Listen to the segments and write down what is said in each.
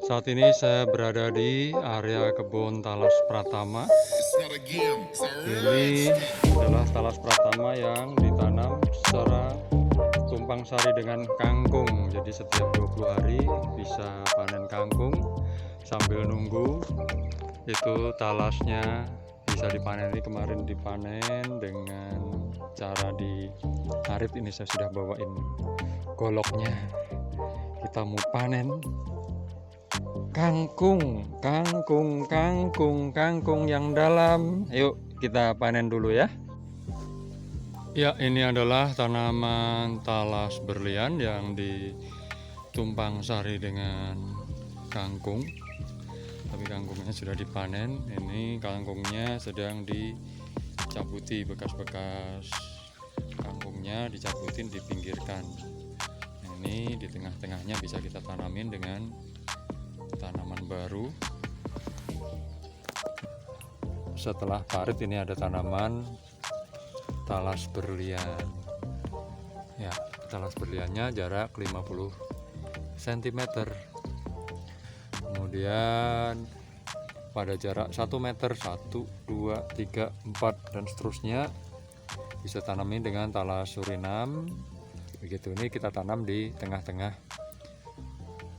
Saat ini saya berada di area kebun Talas Pratama. Ini adalah Talas Pratama yang ditanam secara tumpang sari dengan kangkung. Jadi setiap 20 hari bisa panen kangkung sambil nunggu itu talasnya bisa dipanen. Ini kemarin dipanen dengan cara ditarik. Ini saya sudah bawain goloknya. Kita mau panen kangkung yang dalam. Yuk kita panen dulu ya. Ya, ini adalah tanaman talas berlian yang ditumpang sari dengan kangkung. Tapi kangkungnya sudah dipanen. Ini kangkungnya sedang dicabuti, bekas-bekas kangkungnya dicabutin, dipinggirkan. Ini di tengah-tengahnya bisa kita tanamin dengan tanaman baru. Setelah parit ini ada tanaman talas berlian. Ya, talas berliannya jarak 50 cm. Kemudian pada jarak 1 meter, 1, 2, 3, 4 dan seterusnya bisa tanamin dengan talas Surinam. Begitu, ini kita tanam di tengah-tengah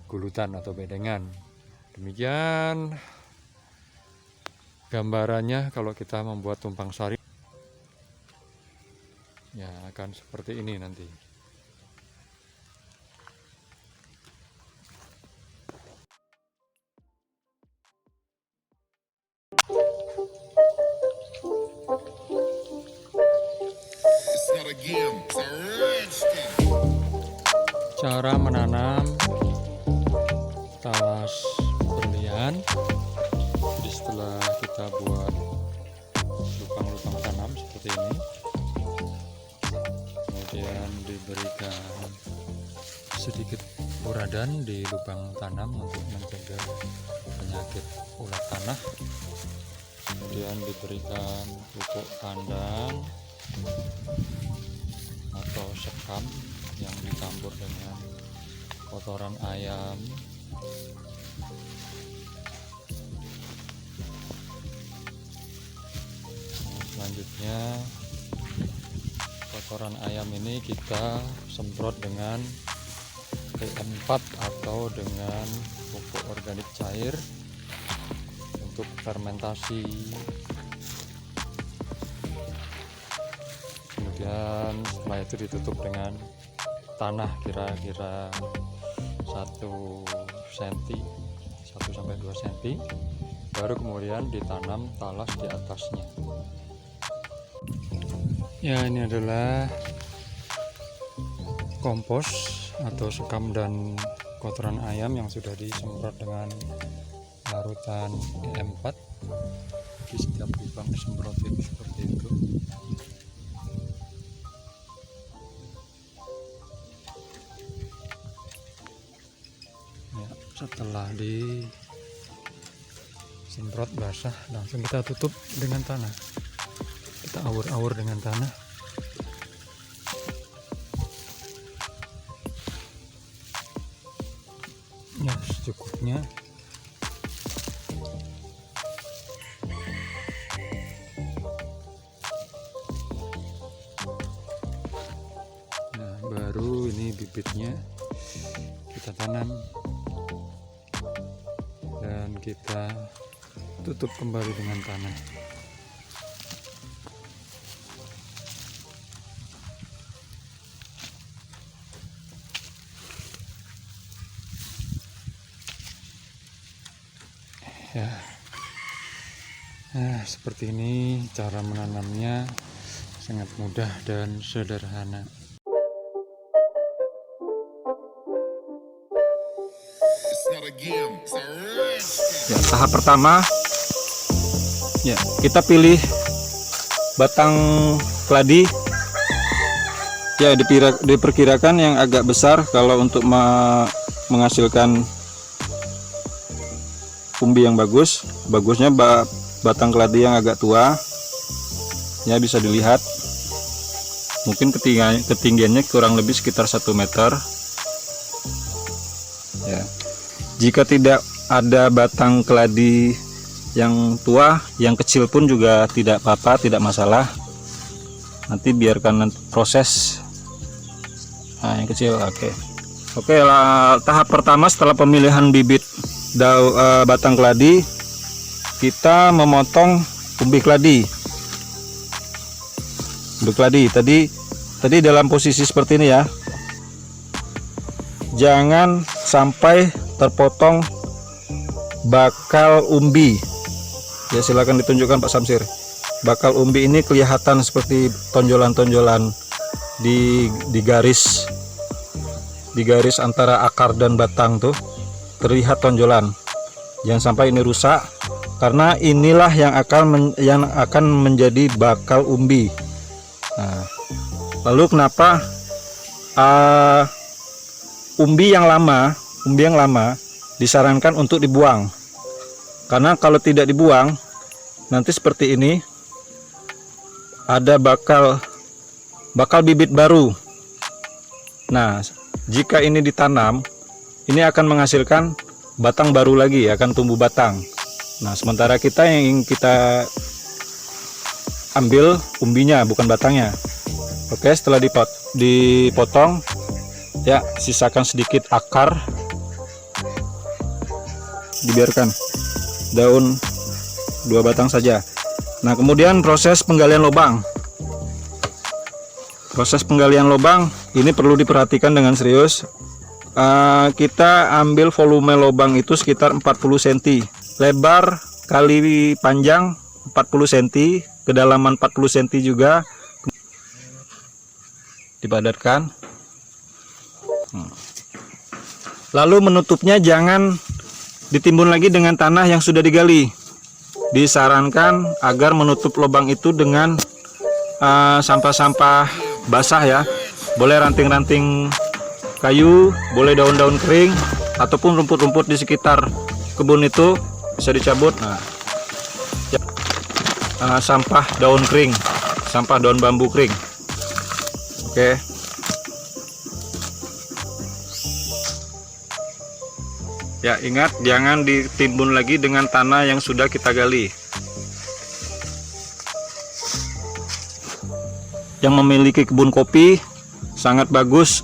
gulutan atau bedengan. Demikian gambarannya kalau kita membuat tumpang sari. Ya, akan seperti ini nanti. Cara menanam talas berlian. Jadi setelah kita buat lubang-lubang tanam seperti ini, kemudian diberikan sedikit uradan di lubang tanam untuk mencegah penyakit ulat tanah. Kemudian diberikan pupuk kandang atau sekam yang dicampur dengan kotoran ayam. Selanjutnya kotoran ayam ini kita semprot dengan PM4 atau dengan pupuk organik cair untuk fermentasi. Kemudian setelah itu ditutup dengan tanah kira-kira 1 cm, 1-2 cm, baru kemudian ditanam talas di atasnya. Ya, ini adalah kompos atau sekam dan kotoran ayam yang sudah disemprot dengan larutan PM4. Di setiap lubang disemprotin seperti itu. Ya, setelah disemprot basah, langsung kita tutup dengan tanah. Kita awur-awur dengan tanah. Ya, secukupnya. Nah, baru ini bibitnya kita tanam dan kita tutup kembali dengan tanah. Ya, nah seperti ini cara menanamnya, sangat mudah dan sederhana. Ya, tahap pertama, ya kita pilih batang keladi. Ya, diperkirakan yang agak besar kalau untuk menghasilkan umbi yang bagus. Bagusnya batang keladi yang agak tua. Ya, bisa dilihat. Mungkin ketinggiannya kurang lebih sekitar 1 meter. Ya. Jika tidak ada batang keladi yang tua, yang kecil pun juga tidak apa-apa, tidak masalah. Nanti biarkan proses. Nah, yang kecil, oke lah. Tahap pertama setelah pemilihan bibit batang keladi, kita memotong umbi keladi. Tadi dalam posisi seperti ini ya. Jangan sampai terpotong bakal umbi. Ya, silakan ditunjukkan Pak Samsir. Bakal umbi ini kelihatan seperti tonjolan-tonjolan di garis antara akar dan batang tuh, terlihat tonjolan. Jangan sampai ini rusak, karena inilah yang akan menjadi bakal umbi. Nah, lalu kenapa umbi yang lama disarankan untuk dibuang? Karena kalau tidak dibuang, nanti seperti ini, ada bakal bibit baru. Nah, jika ini ditanam, ini akan menghasilkan batang baru lagi, akan tumbuh batang. Nah, sementara yang ingin kita ambil umbinya, bukan batangnya. Oke, setelah dipotong, ya, sisakan sedikit akar, dibiarkan daun 2 batang saja. Nah, kemudian proses penggalian lubang. Ini perlu diperhatikan dengan serius. Kita ambil volume lubang itu sekitar 40 cm, lebar kali panjang 40 cm, kedalaman 40 cm juga. Dipadatkan. Lalu menutupnya jangan ditimbun lagi dengan tanah yang sudah digali. Disarankan agar menutup lubang itu dengan sampah-sampah basah ya. Boleh ranting-ranting kayu, boleh daun-daun kering, ataupun rumput-rumput di sekitar kebun itu bisa dicabut. Sampah daun kering, sampah daun bambu kering. Oke. Ya, ingat jangan ditimbun lagi dengan tanah yang sudah kita gali. Yang memiliki kebun kopi sangat bagus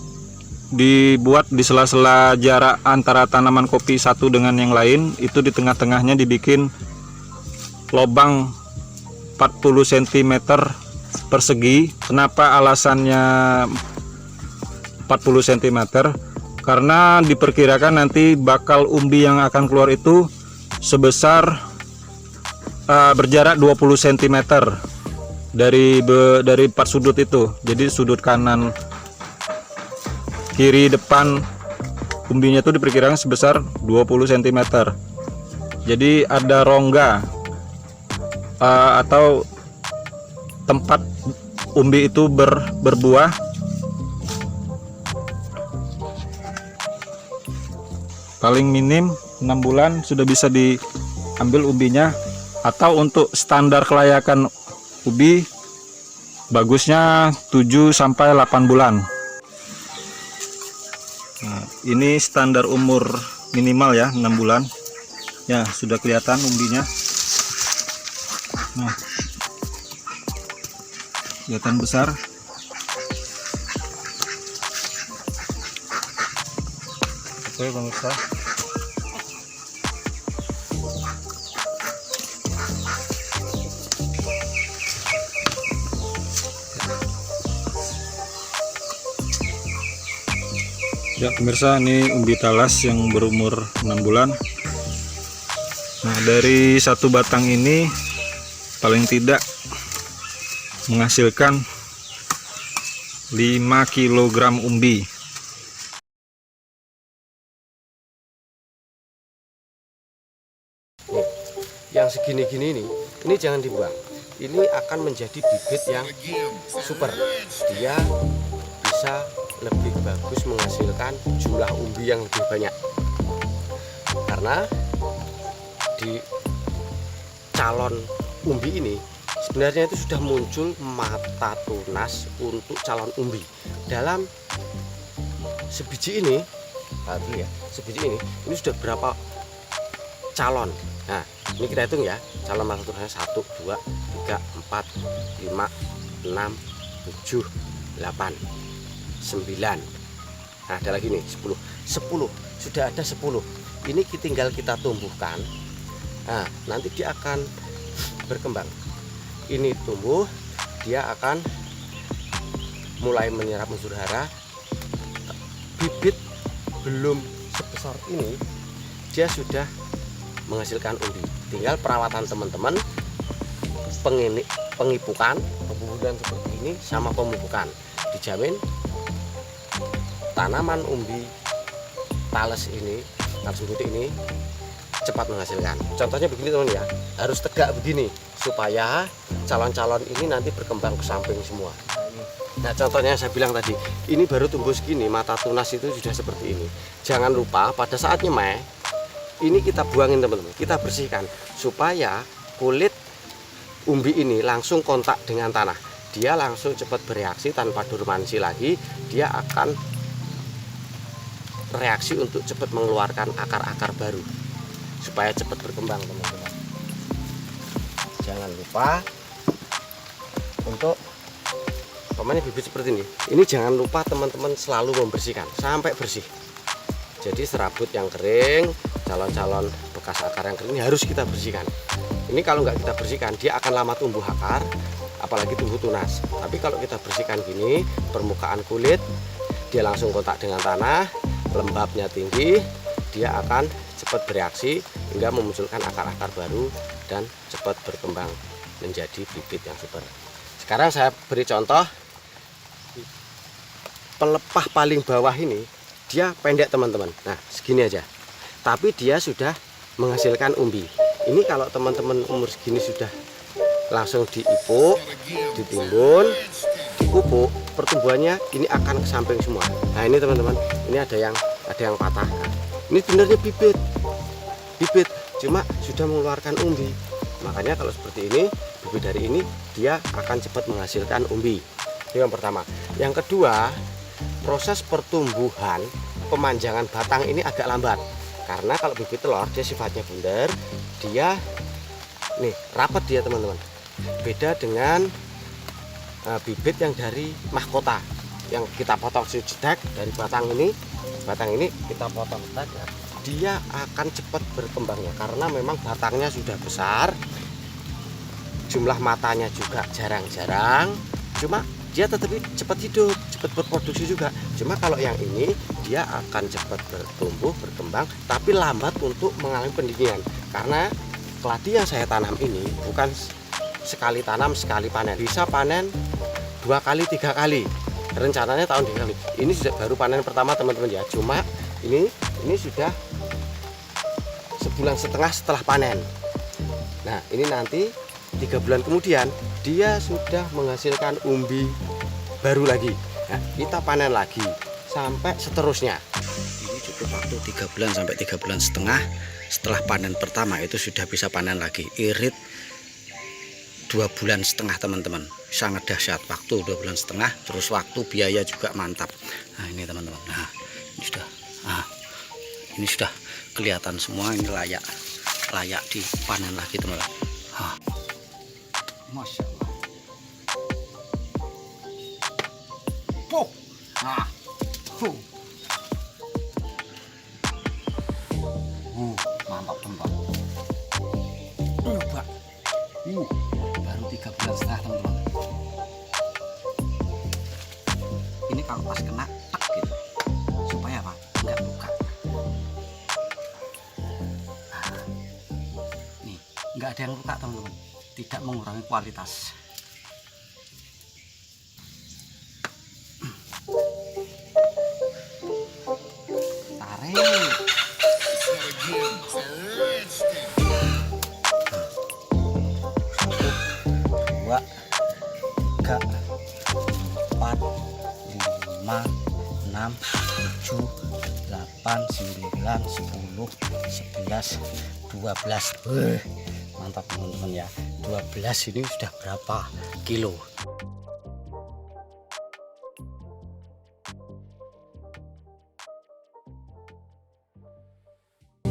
dibuat di sela-sela jarak antara tanaman kopi satu dengan yang lain, itu di tengah-tengahnya dibikin lubang 40 cm persegi. Kenapa alasannya 40 cm? Karena diperkirakan nanti bakal umbi yang akan keluar itu sebesar berjarak 20 cm dari 4 sudut itu. Jadi sudut kanan, kiri, depan umbinya itu diperkirakan sebesar 20 cm. Jadi ada rongga atau tempat umbi itu berbuah. Paling minim 6 bulan sudah bisa diambil umbinya, atau untuk standar kelayakan ubi bagusnya 7 sampai 8 bulan. Nah, ini standar umur minimal ya, 6 bulan. Ya, sudah kelihatan umbinya. Nah, kelihatan besar. Oke pemirsa, ya pemirsa, ini umbi talas yang berumur 6 bulan. Nah, dari satu batang ini paling tidak menghasilkan 5 kg umbi. Yang segini-gini ini jangan dibuang. Ini akan menjadi bibit yang super. Dia bisa lebih bagus menghasilkan jumlah umbi yang lebih banyak. Karena di calon umbi ini sebenarnya itu sudah muncul mata tunas untuk calon umbi. Dalam sebiji ini, sebiji ini sudah berapa calon. Nah, ini kita hitung ya, calon mata tunanetra 1, 2, 3, 4, 5, 6, 7, 8, 9. Nah, ada lagi nih 10. 10 sudah ada 10. Ini tinggal kita tumbuhkan. Nah, nanti dia akan berkembang. Ini tumbuh, dia akan mulai menyerap unsur hara. Bibit belum sebesar ini, dia sudah menghasilkan umbi. Tinggal perawatan teman-teman, pengipukan, pemburuan seperti ini sama pemupukan. Dijamin tanaman umbi tales ini, tales putih ini cepat menghasilkan. Contohnya begini teman ya, harus tegak begini supaya calon-calon ini nanti berkembang ke samping semua. Nah, contohnya saya bilang tadi, ini baru tumbuh segini, mata tunas itu sudah seperti ini. Jangan lupa pada saat nyemai, ini kita buangin teman-teman, kita bersihkan supaya kulit umbi ini langsung kontak dengan tanah. Dia langsung cepat bereaksi tanpa dormansi lagi, dia akan reaksi untuk cepat mengeluarkan akar-akar baru supaya cepat berkembang teman-teman. Jangan lupa untuk pokoknya bibit seperti ini jangan lupa teman-teman selalu membersihkan sampai bersih. Jadi serabut yang kering, calon-calon bekas akar yang kering ini harus kita bersihkan. Ini kalau nggak kita bersihkan, dia akan lama tumbuh akar, apalagi tumbuh tunas. Tapi kalau kita bersihkan gini, permukaan kulit dia langsung kontak dengan tanah, lembabnya tinggi, dia akan cepat bereaksi hingga memunculkan akar-akar baru dan cepat berkembang menjadi bibit yang super. Sekarang saya beri contoh. Pelepah paling bawah ini dia pendek teman-teman. Nah, segini aja. Tapi dia sudah menghasilkan umbi. Ini kalau teman-teman umur segini sudah langsung diipuk, ditimbun, dipupuk, pertumbuhannya ini akan ke samping semua. Nah, ini teman-teman, ini ada yang patah. Nah, ini sebenarnya bibit, cuma sudah mengeluarkan umbi. Makanya kalau seperti ini, bibit dari ini dia akan cepat menghasilkan umbi. Ini yang pertama. Yang kedua, proses pertumbuhan pemanjangan batang ini agak lambat karena kalau bibit telur dia sifatnya bundar, dia nih rapat dia teman-teman. Beda dengan bibit yang dari mahkota yang kita potong jedek dari batang ini kita potong saja, dia akan cepat berkembangnya karena memang batangnya sudah besar, jumlah matanya juga jarang-jarang, cuma dia tetap cepat hidup, cepat berproduksi juga. Cuma kalau yang ini dia akan cepat bertumbuh, berkembang, tapi lambat untuk mengalami pendinginan. Karena keladi yang saya tanam ini bukan sekali tanam sekali panen, bisa panen 2 kali 3 kali. Rencananya tahun 3 kali. Ini sudah baru panen pertama teman-teman ya. Cuma ini sudah 1,5 bulan setelah panen. Nah, ini nanti 3 bulan kemudian dia sudah menghasilkan umbi baru lagi. Nah, kita panen lagi sampai seterusnya. Ini cukup waktu 3 bulan sampai 3,5 bulan setelah panen pertama itu sudah bisa panen lagi. Irit 2,5 bulan teman-teman, sangat dahsyat. Waktu 2,5 bulan, terus waktu biaya juga mantap. Nah, ini teman-teman, nah ini sudah kelihatan semua, ini layak dipanen lagi teman-teman. Masya Allah. Mantap teman-teman. Coba. Baru 3,5 bulan teman-teman. Ini kalau pas kena tak gitu, supaya apa? Nggak buka. Nah, nih nggak ada yang buka teman-teman. Tidak mengurangi kualitas. Tarik. 2, 3, 4, 5, 6, 7, 8, 9, 10, 11, 12. Mantap teman-teman ya. 12 ini sudah berapa kilo?